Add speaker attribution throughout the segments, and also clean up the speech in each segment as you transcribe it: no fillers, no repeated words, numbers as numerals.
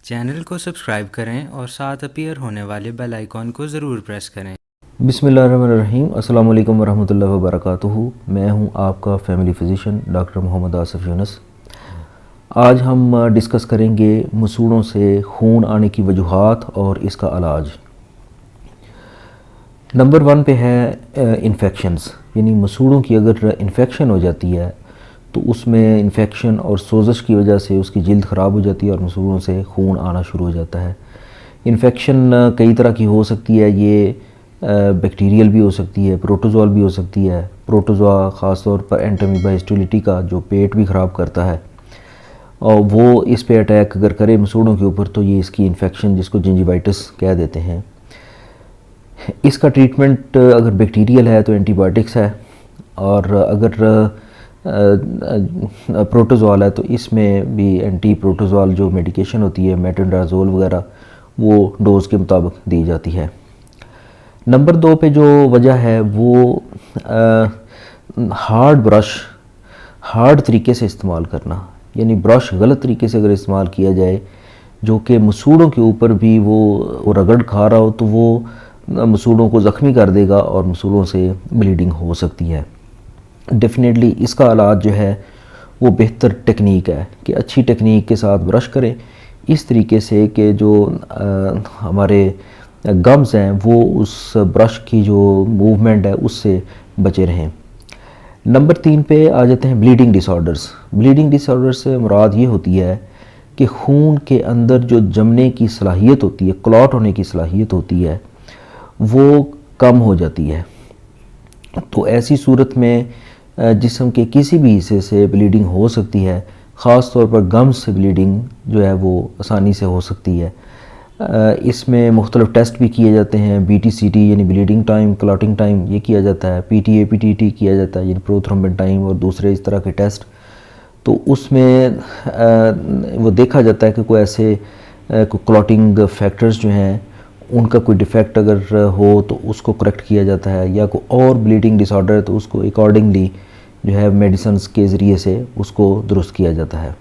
Speaker 1: Channel को subscribe करें और साथ अपीयर होने वाले बेल आइकॉन को ज़रूर प्रेस करें।
Speaker 2: बिस्मिल्लाहिर्रहमानिर्रहीम। अस्सलाम वालेकुम वरहमतुल्लाहि वबरकातुहू। मैं हूं आपका family physician doctor Mohammad Asif Yunus. आज हम डिस्कस करेंगे मसूड़ों से खून आने की वजूहात और इसका इलाज। नंबर 1 पे है इन्फेक्शंस, यानी मसूड़ों की अगर इन्फेक्शन हो जाती है तो उसमें इन्फेक्शन और सोजश की वजह से उसकी जल्द ख़राब हो जाती है और मसूड़ों से खून आना शुरू हो जाता है। इन्फेक्शन कई तरह की हो सकती है, ये बैक्टीरियल भी हो सकती है, प्रोटोजोल भी हो सकती है। प्रोटोजोआ ख़ास तौर पर एंटोमीबा हिस्टोलिटी का जो पेट भी ख़राब करता है और वो इस पे अटैक अगर करे मसूड़ों के ऊपर तो ये इसकी इन्फेक्शन, जिसको जिंजिवाइटिस कह देते हैं। इसका ट्रीटमेंट अगर बैक्टीरियल है तो एंटीबायोटिक्स है, और अगर प्रोटोजोल है तो इसमें भी एंटी प्रोटोजोल जो मेडिकेशन होती है, मेट्रोनिडाज़ोल वगैरह, वो डोज़ के मुताबिक दी जाती है। नंबर 2 पे जो वजह है वो हार्ड ब्रश हार्ड तरीके से इस्तेमाल करना, यानी ब्रश गलत तरीके से अगर इस्तेमाल किया जाए जो कि मसूड़ों के ऊपर भी वो रगड़ खा रहा हो तो वो मसूड़ों को ज़ख्मी कर देगा और मसूड़ों से ब्लीडिंग हो सकती है। डेफिनेटली इसका इलाज जो है वो बेहतर टेक्निक है कि अच्छी टेक्निक के साथ ब्रश करें इस तरीके से कि जो हमारे गम्स हैं वो उस ब्रश की जो मूवमेंट है उससे बचे रहें। नंबर 3 पे आ जाते हैं ब्लीडिंग डिसऑर्डर्स। ब्लीडिंग डिसऑर्डर्स से मुराद ये होती है कि खून के अंदर जो जमने की सलाहियत होती है, क्लॉट होने की सलाहियत होती है, वो कम हो जाती है। तो ऐसी सूरत में जिस्म के किसी भी हिस्से से ब्लीडिंग हो सकती है, ख़ास तौर पर गम्स से ब्लीडिंग जो है वो आसानी से हो सकती है। इसमें मुख्तलिफ टेस्ट भी किए जाते हैं, BTCT यानी ब्लीडिंग टाइम, क्लॉटिंग टाइम ये किया जाता है, PTA-PTT किया जाता है यानी प्रोथ्रोम्बिन टाइम, और दूसरे इस तरह के टेस्ट। तो उसमें वो देखा जाता है कि कोई ऐसे कोई क्लॉटिंग फैक्टर्स जो हैं उनका कोई डिफेक्ट अगर हो तो उसको करेक्ट किया जाता है, या कोई और ब्लीडिंग डिसऑर्डर है तो उसको अकॉर्डिंगली जो है मेडिसिन्स के ज़रिए से उसको दुरुस्त किया जाता है।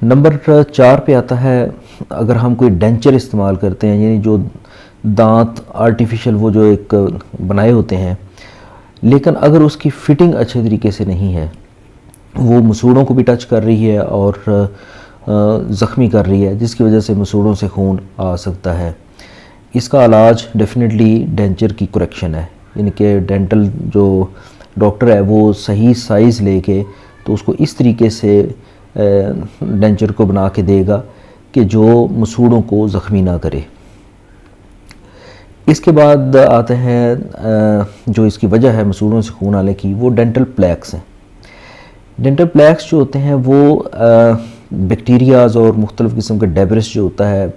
Speaker 2: नंबर 4 पे आता है अगर हम कोई डेंचर इस्तेमाल करते हैं, यानी जो दांत आर्टिफिशियल वो जो एक बनाए होते हैं, लेकिन अगर उसकी फ़िटिंग अच्छे तरीके से नहीं है, वो मसूड़ों को भी टच कर रही है और ज़ख्मी कर रही है, जिसकी वजह से मसूड़ों से खून आ सकता है। इसका इलाज डेफिनेटली डेंचर की करेक्शन है, यानी कि डेंटल जो डॉक्टर है वो सही साइज़ लेके तो उसको इस तरीके से डेंचर को बना के देगा कि जो मसूड़ों को ज़ख्मी ना करे। इसके बाद आते हैं जो इसकी वजह है मसूड़ों से खून आने की, वो डेंटल प्लैक्स हैं। डेंटल प्लैक्स जो होते हैं वो बैक्टीरियाज़ और मुख्तलिफ़ किस्म का डेब्रिस जो होता है,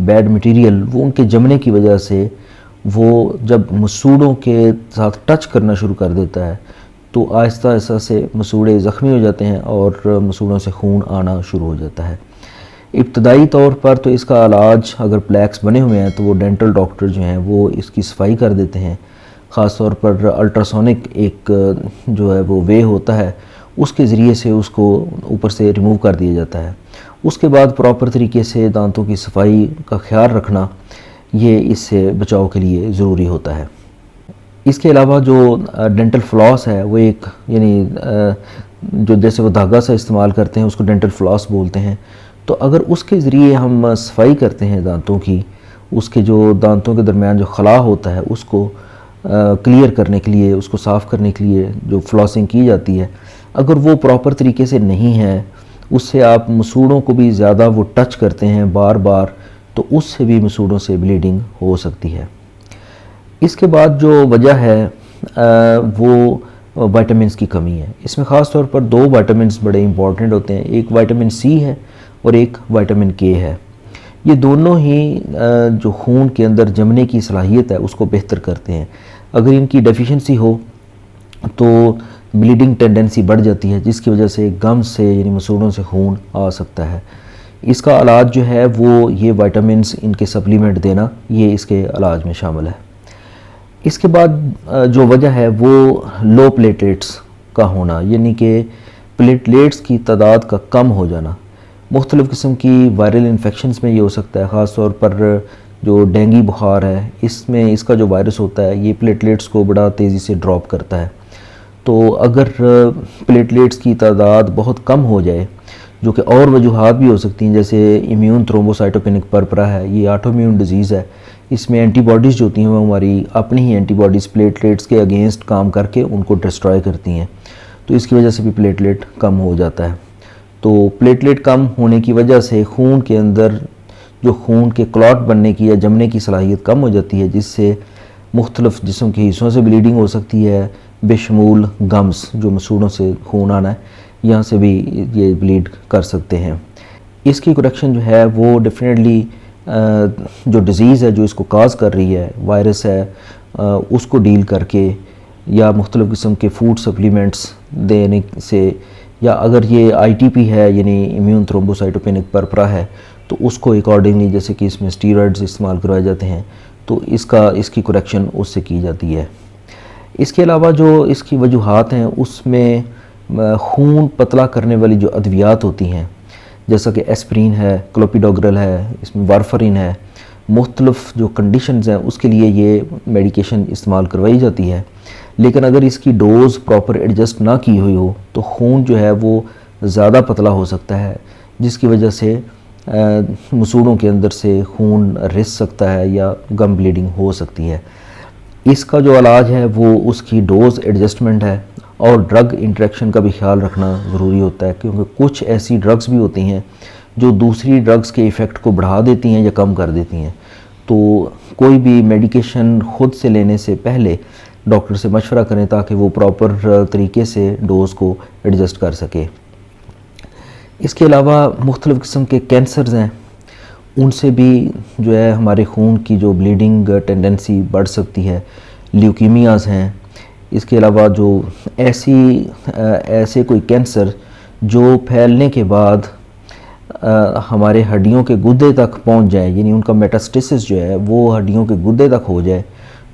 Speaker 2: बैड मटेरियल, वो उनके जमने की वजह से वो जब मसूड़ों के साथ टच करना शुरू कर देता है तो आहिस्ता आहिस्ता से मसूड़े ज़ख्मी हो जाते हैं और मसूड़ों से खून आना शुरू हो जाता है। इब्तदाई तौर पर तो इसका इलाज अगर प्लैक्स बने हुए हैं तो वो डेंटल डॉक्टर जो हैं वो इसकी सफाई कर देते हैं। ख़ास तौर पर अल्ट्रासोनिक एक जो है वो वे होता है, उसके ज़रिए से उसको ऊपर से रिमूव कर दिया जाता है। उसके बाद प्रॉपर तरीके से दांतों की सफाई का ख्याल रखना ये इससे बचाव के लिए ज़रूरी होता है। इसके अलावा जो डेंटल फ्लॉस है वो एक, यानी जो जैसे वो धागा सा इस्तेमाल करते हैं उसको डेंटल फ्लॉस बोलते हैं। तो अगर उसके ज़रिए हम सफाई करते हैं दांतों की, उसके जो दांतों के दरमियान जो खला होता है उसको क्लियर करने के लिए, उसको साफ़ करने के लिए जो फ्लॉसिंग की जाती है, अगर वो प्रॉपर तरीके से नहीं है, उससे आप मसूड़ों को भी ज़्यादा वो टच करते हैं बार बार, तो उससे भी मसूड़ों से ब्लीडिंग हो सकती है। इसके बाद जो वजह है वो विटामिन्स की कमी है। इसमें ख़ास तौर पर 2 विटामिन्स बड़े इंपॉर्टेंट होते हैं, एक विटामिन C है और एक विटामिन K है। ये दोनों ही जो खून के अंदर जमने की सलाहियत है उसको बेहतर करते हैं। अगर इनकी डेफिशिएंसी हो तो ब्लीडिंग टेंडेंसी बढ़ जाती है, जिसकी वजह से गम्स से यानी मसूड़ों से खून आ सकता है। इसका इलाज जो है वो ये विटामिन्स, इनके सप्लीमेंट देना, ये इसके इलाज में शामिल है। इसके बाद जो वजह है वो लो प्लेटलेट्स का होना, यानी कि प्लेटलेट्स की तादाद का कम हो जाना। मुख्तलिफ़ किस्म की वायरल इन्फेक्शंस में ये हो सकता है, ख़ास तौर पर जो डेंगू बुखार है इसमें इसका जो वायरस होता है ये प्लेटलेट्स को बड़ा तेज़ी से ड्रॉप करता है। तो अगर प्लेटलेट्स की तादाद बहुत कम हो जाए, जो कि और वजूहात भी हो सकती हैं, जैसे इम्यून थ्रोम्बोसाइटोपेनिक परपरा है, ये ऑटोइम्यून डिजीज़ है, इसमें एंटीबॉडीज़ जो होती हैं वो हमारी अपनी ही एंटीबॉडीज़ प्लेटलेट्स के अगेंस्ट काम करके उनको डिस्ट्रॉय करती हैं, तो इसकी वजह से भी प्लेटलेट कम हो जाता है। तो प्लेटलेट कम होने की वजह से खून के अंदर जो खून के क्लॉट बनने की या जमने की सलाहियत कम हो जाती है, जिससे मुख्तलिफ़ जिस्म के हिस्सों से ब्लीडिंग हो सकती है, बेशमूल गम्स जो मसूड़ों से खून आना है यहाँ से भी ये ब्लीड कर सकते हैं। इसकी करेक्शन जो है वो डेफिनेटली जो डिज़ीज़ है जो इसको काज कर रही है, वायरस है, उसको डील करके या मुख्तलिफ़ किस्म के फूड सप्लीमेंट्स देने से, या अगर ये ITP है यानी इम्यून थ्रोम्बोसाइटोपेनिक परपरा है तो उसको अकॉर्डिंगली, जैसे कि इसमें स्टीरॉइड्स इस्तेमाल करवाए जाते हैं, तो इसकी करेक्शन उससे की जाती है। इसके अलावा जो इसकी वजूहात हैं उसमें खून पतला करने वाली जो अद्वियात होती हैं, जैसा कि एस्प्रिन है, क्लोपिडोग्रेल है, इसमें वारफरिन है, मुख्तलिफ़ जो कंडीशंस हैं उसके लिए ये मेडिकेशन इस्तेमाल करवाई जाती है। लेकिन अगर इसकी डोज़ प्रॉपर एडजस्ट ना की हुई हो तो खून जो है वो ज़्यादा पतला हो सकता है, जिसकी वजह से मसूड़ों के अंदर से खून रिस सकता है या गम ब्लीडिंग हो सकती है। इसका जो इलाज है वो उसकी डोज़ एडजस्टमेंट है और ड्रग इंटरेक्शन का भी ख्याल रखना ज़रूरी होता है, क्योंकि कुछ ऐसी ड्रग्स भी होती हैं जो दूसरी ड्रग्स के इफ़ेक्ट को बढ़ा देती हैं या कम कर देती हैं। तो कोई भी मेडिकेशन ख़ुद से लेने से पहले डॉक्टर से मशवरा करें ताकि वो प्रॉपर तरीके से डोज़ को एडजस्ट कर सके। इसके अलावा मुख्तलिफ़ किस्म के कैंसर्स हैं, उनसे भी जो है हमारे खून की जो ब्लीडिंग टेंडेंसी बढ़ सकती है। ल्यूकीमियाज़ हैं, इसके अलावा जो ऐसे कोई कैंसर जो फैलने के बाद हमारे हड्डियों के गुद्दे तक पहुंच जाए, यानी उनका मेटास्टेसिस जो है वो हड्डियों के गुद्दे तक हो जाए,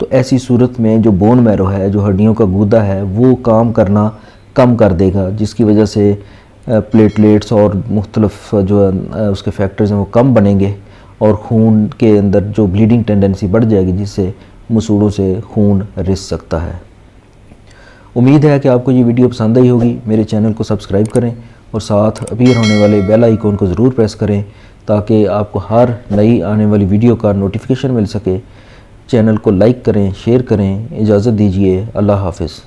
Speaker 2: तो ऐसी सूरत में जो बोन मैरो है, जो हड्डियों का गुद्दा है, वो काम करना कम कर देगा, जिसकी वजह से प्लेटलेट्स और मुख्तलिफ़ जो उसके फैक्टर्स हैं वो कम बनेंगे और खून के अंदर जो ब्लीडिंग टेंडेंसी बढ़ जाएगी, जिससे मसूड़ों से खून रिस सकता है। उम्मीद है कि आपको ये वीडियो पसंद आई होगी। मेरे चैनल को सब्सक्राइब करें और साथ अपीयर होने वाले बेल आइकॉन को ज़रूर प्रेस करें ताकि आपको हर नई आने वाली वीडियो का नोटिफिकेशन मिल सके। चैनल को लाइक करें, शेयर करें। इजाज़त दीजिए, अल्लाह हाफ़िज़।